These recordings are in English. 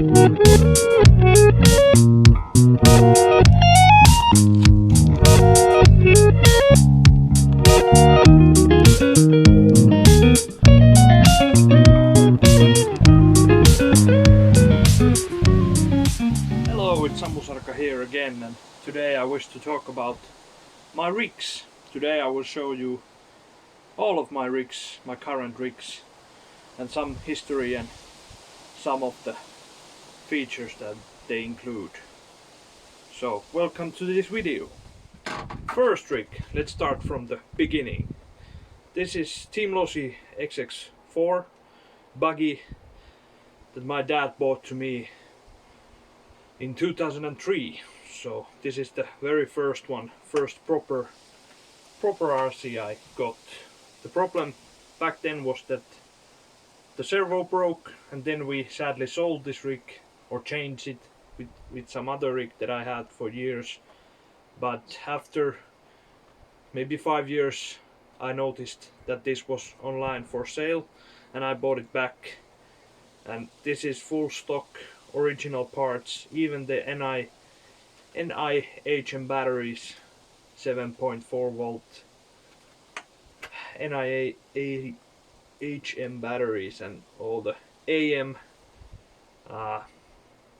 Here again, and today I wish to talk about my rigs. Today I will show you all of my rigs, my current rigs, and some history and some of the features that they include. So welcome to this video. First rig, let's start from the beginning. This is Team Losi XX4 buggy that my dad bought to me in 2003. So this is the very first one, first proper RC I got. The problem back then was that the servo broke, and then we sadly sold this rig or changed it with some other rig that I had for years. But after maybe 5 years I noticed that this was online for sale and I bought it back, and this is full stock original parts, even the NIHM batteries, 7.4 volt NIHM batteries, and all the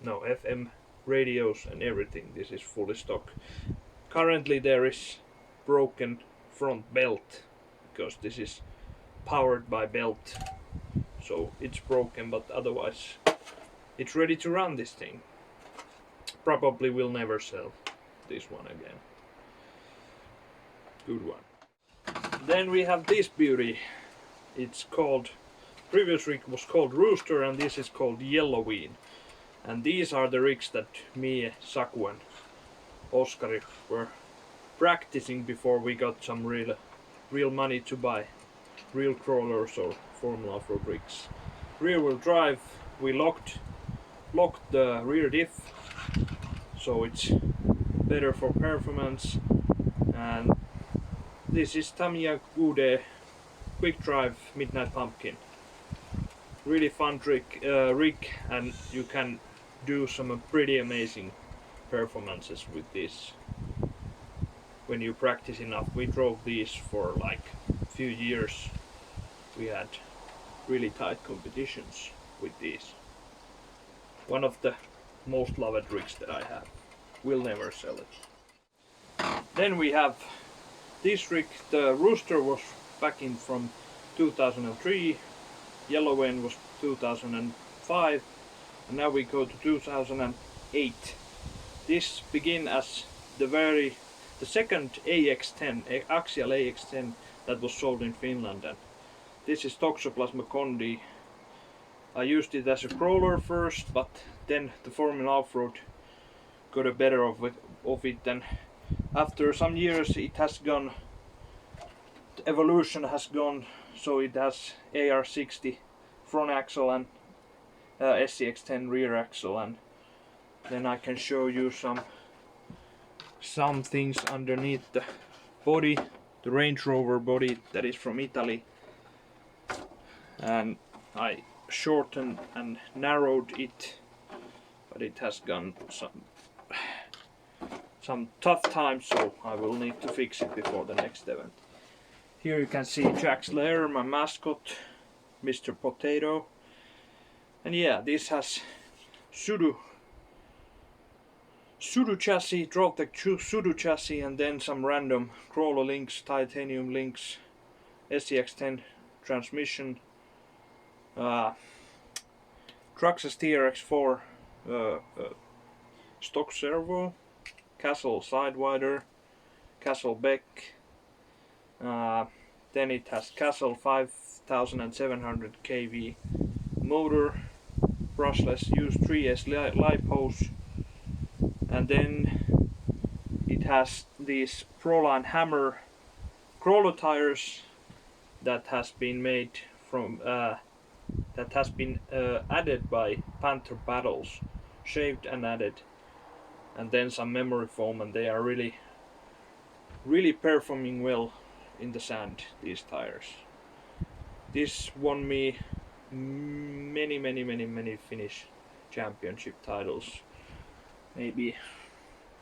FM radios and everything. This is fully stock. Currently there is broken front belt because this is powered by belt, so it's broken, but otherwise it's ready to run this thing. Probably will never sell this one again. Good one. Then we have this beauty. It's called, previous rig was called Rooster, and this is called Yelloween. And these are the rigs that me, Saku and Oskari were practicing before we got some real money to buy real crawlers or Formula off-road rigs. Rear wheel drive, we locked the rear diff, so it's better for performance. And this is Tamiya Gude quick drive Midnight Pumpkin. Really fun rig, and you can do some pretty amazing performances with this when you practice enough. We drove these for like a few years. We had really tight competitions with these. One of the most loved rigs that I have. Will never sell it. Then we have this rig. The Rooster was back in from 2003. Yelloween was 2005. And now we go to 2008. This began as the second AX10, axial AX10 that was sold in Finland. And this is Toxoplasma Condii. I used it as a crawler first, but then the Formula Off-Road got a better of it, and after some years it has gone, the evolution has gone, so it has AR60 front axle and SCX10 rear axle, and then I can show you some things underneath the body, the Range Rover body that is from Italy, and I shortened and narrowed it, but it has gone some tough times, so I will need to fix it before the next event. Here you can see Jack's lair, my mascot, Mr. Potato, and yeah, this has Sudo chassis, Draugr Sudo chassis, and then some random crawler links, titanium links, SCX10 transmission, Traxxas TRX4 stock servo, Castle sidewinder, Castle Beck, then it has Castle 5700 kV motor, brushless used 3S live hose, and then it has these Proline Hammer crawler tires that has been made from added by Panther Battles, shaved and added, and then some memory foam, and they are really performing well in the sand, these tires. This won me many Finnish championship titles. Maybe,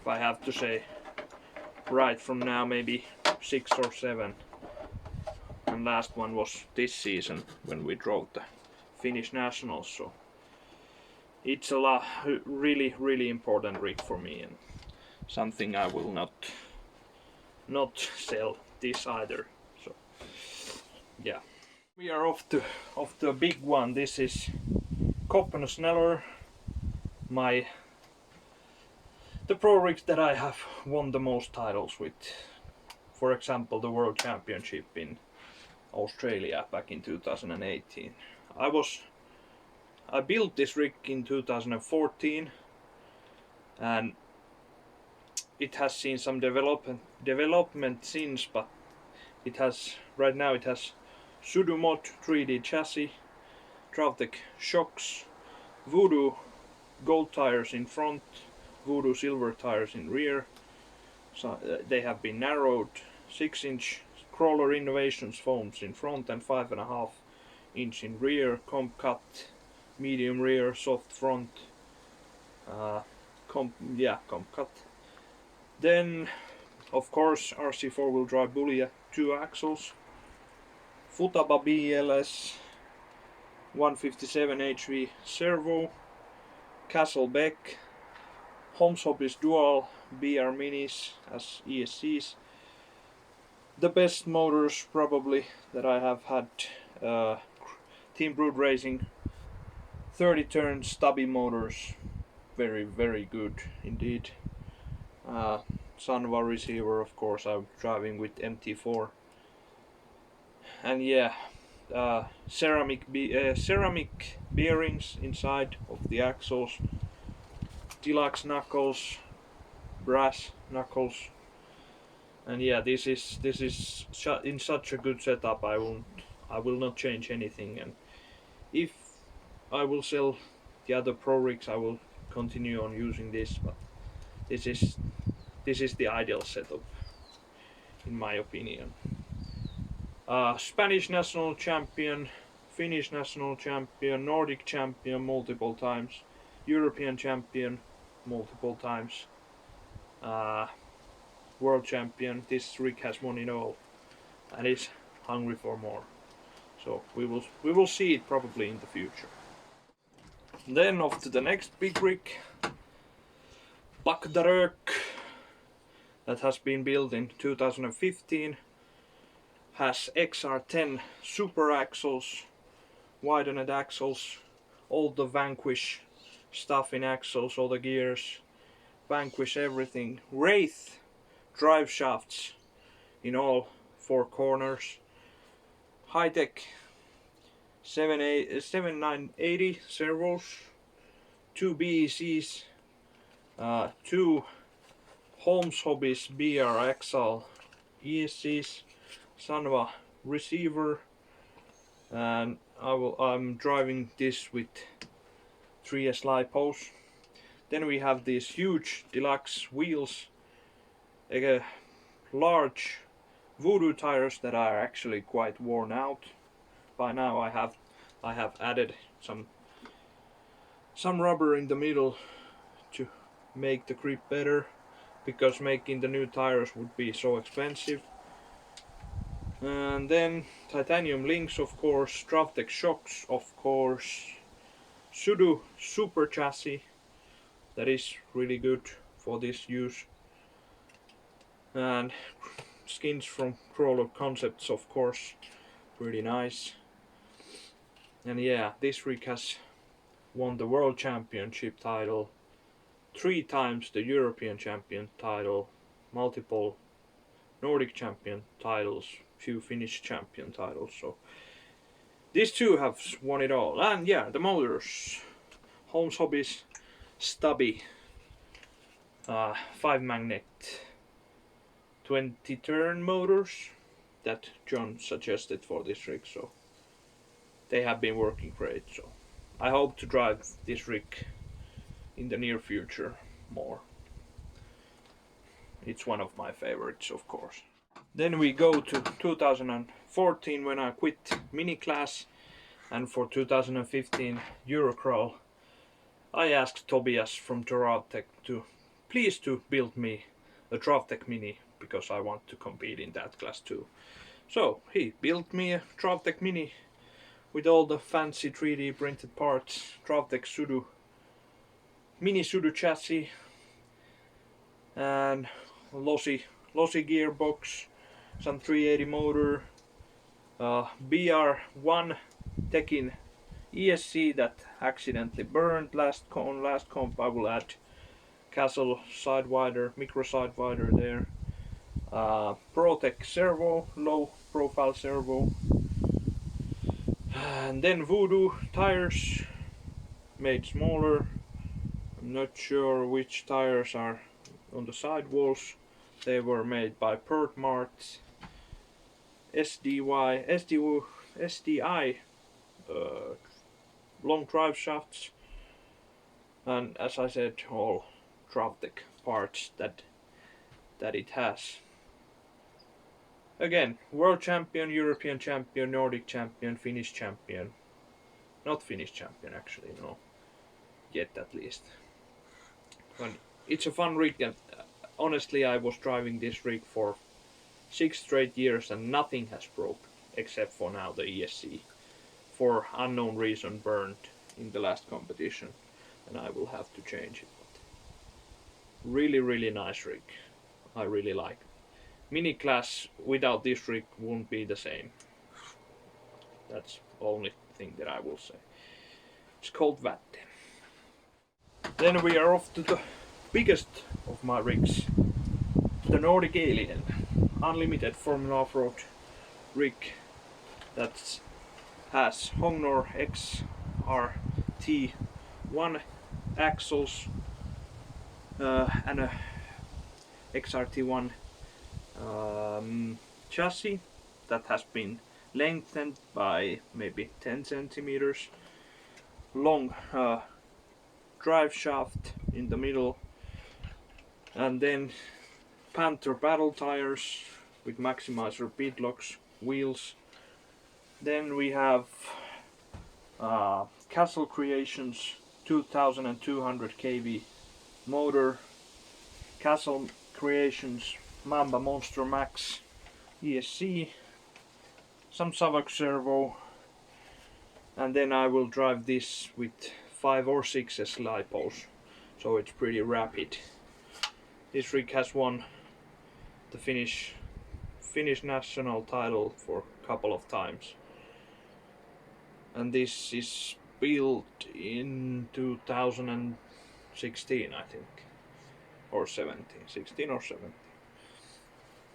if I have to say right from now, maybe 6 or 7. And last one was this season when we drove the Finnish Nationals. So it's a really important rig for me, and something I will not sell this either. So yeah, we are off to a big one. This is Koppensneller, the pro rig that I have won the most titles with. For example, the World Championship in Australia back in 2018. I built this rig in 2014, and it has seen some development since, but right now it has Sudo Mod 3D chassis, Draugr shocks, Voodoo gold tires in front, Voodoo silver tires in rear. So they have been narrowed, 6-inch Crawler Innovations foams in front and 5.5 inch in rear, comp cut, medium rear, soft front, comp cut. Then of course RC 4-wheel drive Bullia 2 axles, Futaba BLS 157 HV servo, Castle Beck, Holmes Hobbies Dual BR Minis as ESCs. The best motors probably that I have had, Team Brood Racing 30 turn stubby motors, very good indeed. Sanwa receiver, of course, I'm driving with MT4, and yeah, ceramic bearings inside of the axles, deluxe knuckles, brass knuckles. And yeah, this is in such a good setup. I will not change anything, and if I will sell the other pro rigs, I will continue on using this, but this is the ideal setup in my opinion. Spanish national champion, Finnish national champion, Nordic champion multiple times, European champion multiple times, world champion. This rig has won it all and is hungry for more. So we will see it probably in the future. Then off to the next big rig, Bagdaröök, that has been built in 2015. Has XR10 super axles, widened axles, all the Vanquish stuff in axles, all the gears, Vanquish everything, Wraith drive shafts in all 4 corners, high-tech 7980 servos, 2 BECs, 2 Holmes Hobbies BR XL ESCs, Sanwa receiver, and I'm driving this with 3S lipos. Then we have these huge deluxe wheels, large Voodoo tires that are actually quite worn out. By now I have added some rubber in the middle to make the grip better, because making the new tires would be so expensive. And then titanium links, of course, Draugr shocks, of course, Sudo super chassis, that is really good for this use, and skins from Crawler Concepts, of course, pretty nice. And yeah, this rig has won the World Championship title, 3 times the European Champion title, multiple Nordic Champion titles, few Finnish Champion titles. So these two have won it all. And yeah, the motors, Holmes Hobbies stubby 5 magnet 20 turn motors that John suggested for this rig, so they have been working great. So I hope to drive this rig in the near future more. It's one of my favorites, of course. Then we go to 2014 when I quit mini class, and for 2015 Eurocrawl I asked Tobias from Draugr to please to build me a Draugr Mini because I want to compete in that class too. So he built me a Draugr Mini with all the fancy 3D printed parts, Draugr Sudo Mini Sudo chassis and lossy gearbox, some 380 motor, BR1 Tekin ESC that accidentally burned last comp. I will add Castle sidewinder, micro sidewinder there. Protec servo, low profile servo. And then Voodoo tires, made smaller. I'm not sure which tires are on the sidewalls. They were made by Pert Mart. SDI long drive shafts, and as I said, all Draugr parts that it has. Again, world champion, European champion, Nordic champion, Finnish champion. Not Finnish champion actually, no. Yet at least. But it's a fun rig, and honestly I was driving this rig for 6 straight years and nothing has broke, except for now the ESC. For unknown reason burned in the last competition, and I will have to change it. But really nice rig. I really like it. Mini class without this rig won't be the same. That's the only thing that I will say. It's called Vätte. Then we are off to the biggest of my rigs, the Nordic Alien, unlimited Formula Off-Road rig that has Hongnor XRT1 axles and a XRT1 chassis that has been lengthened by maybe 10 centimeters, long drive shaft in the middle, and then Panther battle tires with maximizer beadlocks wheels. Then we have Castle Creations 2200 kV motor, Castle Creations Mamba Monster Max ESC, some Savak servo, and then I will drive this with 5 or 6S lipos, so it's pretty rapid. This rig has won the Finnish national title for a couple of times, and this is built in 2016 I think, or 17, 16 or 17.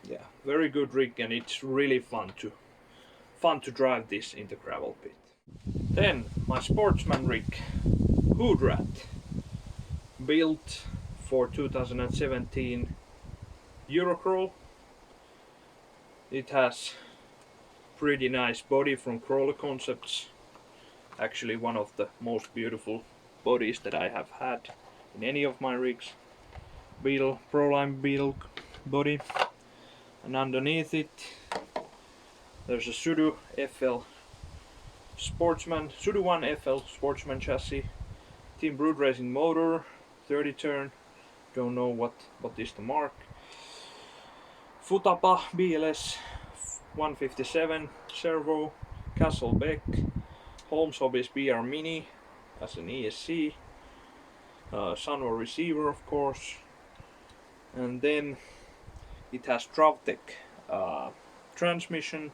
Yeah, very good rig, and it's really fun to drive this in the gravel pit. Then my sportsman rig, Hoodrat, built for 2017 Eurocrawl. It has pretty nice body from Crawler Concepts, actually one of the most beautiful bodies that I have had in any of my rigs. Proline beetle body, and underneath it there's a Sudo FL Sportsman, Sudo 1 FL Sportsman chassis, Team Brood Racing motor, 30 turn, don't know what is the mark, Futapa BLS 157 servo, Castle Beck, Holmes Hobbies BR Mini as an ESC, Sunwar receiver of course, and then it has Draugr transmission,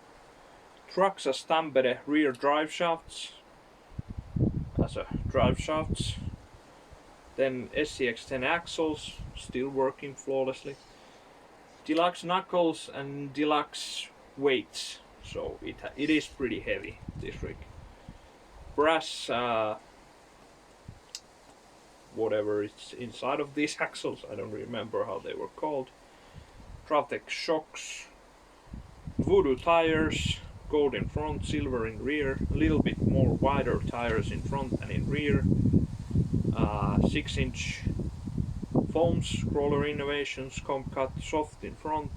Traxxas Tampere rear drive shafts as a drive shafts, then SCX10 axles still working flawlessly, deluxe knuckles and deluxe weights, so it is pretty heavy, this rig. Brass whatever is inside of these axles, I don't remember how they were called. Draugr shocks, Voodoo tires, gold in front, silver in rear, a little bit more wider tires in front and in rear, 6-inch foams, Crawler Innovations, comp cut soft in front,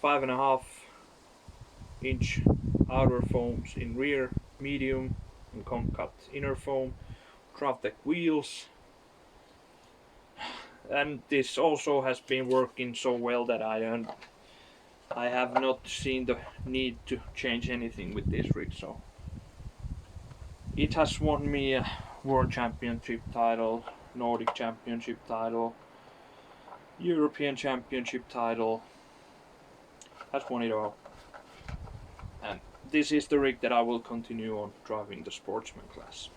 5.5-inch outer foams in rear, medium and comp cut inner foam, Draugr wheels, and this also has been working so well that I have not seen the need to change anything with this rig. So it has won me a World Championship title, Nordic Championship title, European Championship title, has won it all. And this is the rig that I will continue on driving the sportsman class.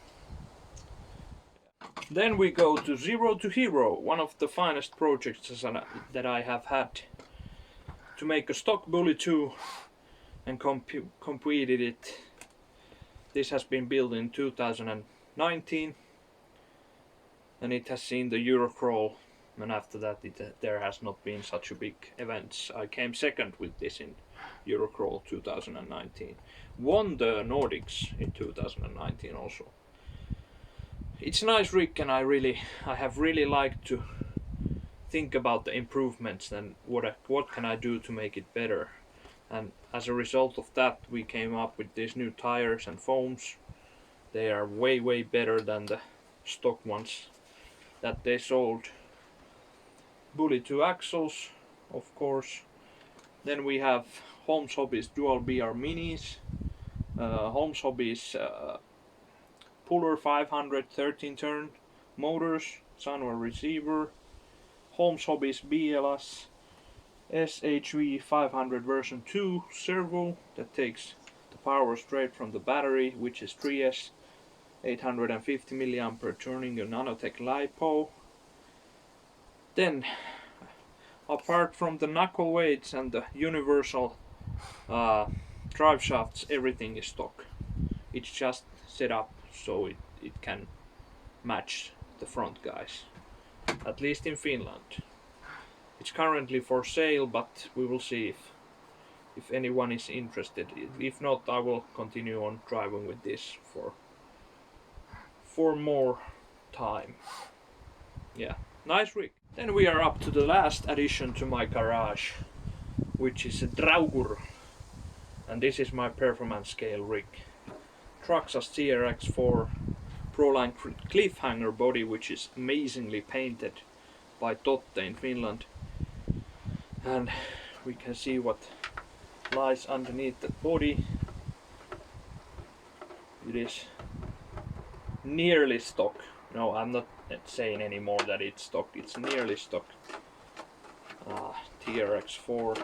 Then we go to Zero to Hero, one of the finest projects that I have had, to make a stock Bully 2 and completed it. This has been built in 2019 and it has seen the Eurocrawl, and after that there has not been such a big events. I came second with this in Eurocrawl 2019. Won the Nordics in 2019 also. It's a nice rig and I have really liked to think about the improvements and what can I do to make it better. And as a result of that we came up with these new tires and foams. They are way better than the stock ones that they sold. Bully 2 axles, of course. Then we have Holmes Hobby's Dual BR Minis, Holmes Hobby's Puller 500 13 turn motors, Sunwell receiver, Holmes Hobby's BLS SHV 500 version 2 servo that takes the power straight from the battery, which is 3S 850 mAh turning a nanotech LiPo. Then, apart from the knuckle weights and the universal drive shafts, everything is stock. It's just set up so it can match the front guys, at least in Finland. It's currently for sale, but we will see if anyone is interested. If not, I will continue on driving with this for more time. Yeah, nice rig. Then we are up to the last addition to my garage, which is a Draugr, and this is my performance scale rig. Traxxas TRX4 Proline cliffhanger body, which is amazingly painted by Totte in Finland, and we can see what lies underneath the body. It is nearly stock. No, I'm not saying anymore that it's stock. It's nearly stock. TRX4.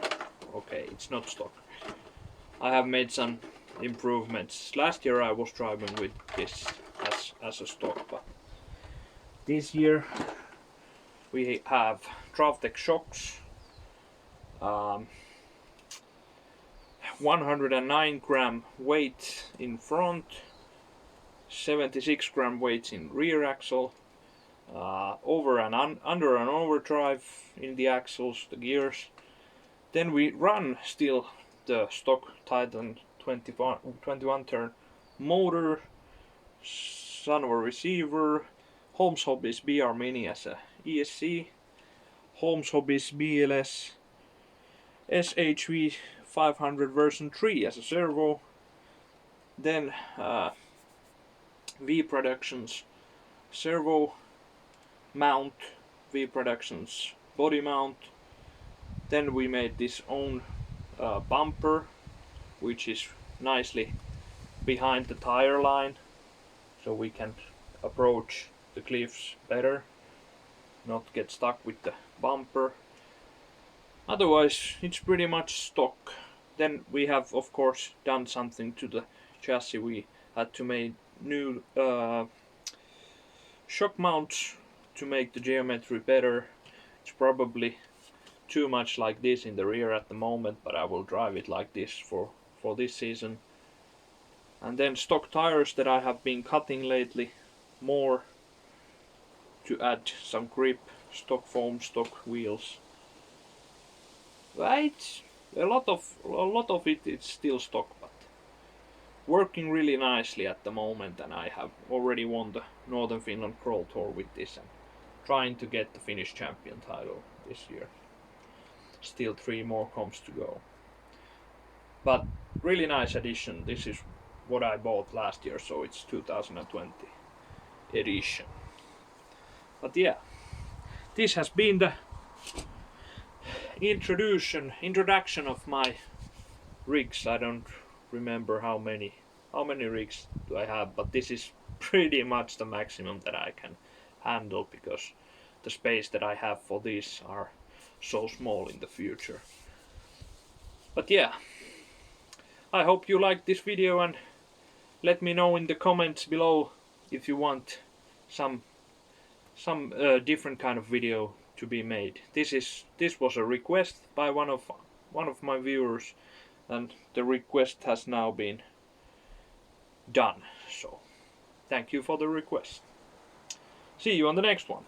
Okay, it's not stock. I have made some improvements. Last year I was driving with this as a stock, but this year we have Travtech shocks, 109 gram weight in front, 76 gram weights in rear axle, over and under and overdrive in the axles, the gears. Then we run still the stock Titan 21 turn motor, Sunwell receiver, Holmes Hobby's BR Mini as a ESC, Holmes Hobby's BLS SHV 500 version 3 as a servo, then V Productions servo mount, V Productions body mount. Then we made this own bumper, which is nicely behind the tire line, so we can approach the cliffs better, not get stuck with the bumper. Otherwise it's pretty much stock. Then we have of course done something to the chassis. We had to make new shock mounts to make the geometry better. It's probably too much like this in the rear at the moment, but I will drive it like this for this season. And then stock tires that I have been cutting lately more to add some grip, stock foam, stock wheels. Right, a lot of it is still stock, but working really nicely at the moment, and I have already won the Northern Finland Crawl Tour with this and trying to get the Finnish champion title this year. Still 3 more comps to go. But really nice addition. This is what I bought last year, so it's 2020 edition. But yeah, this has been the introduction of my rigs. I don't remember how many rigs do I have, but this is pretty much the maximum that I can handle because the space that I have for these are so small in the future. But yeah, I hope you liked this video, and let me know in the comments below if you want some different kind of video to be made. This was a request by one of my viewers, and the request has now been done. So thank you for the request. See you on the next one.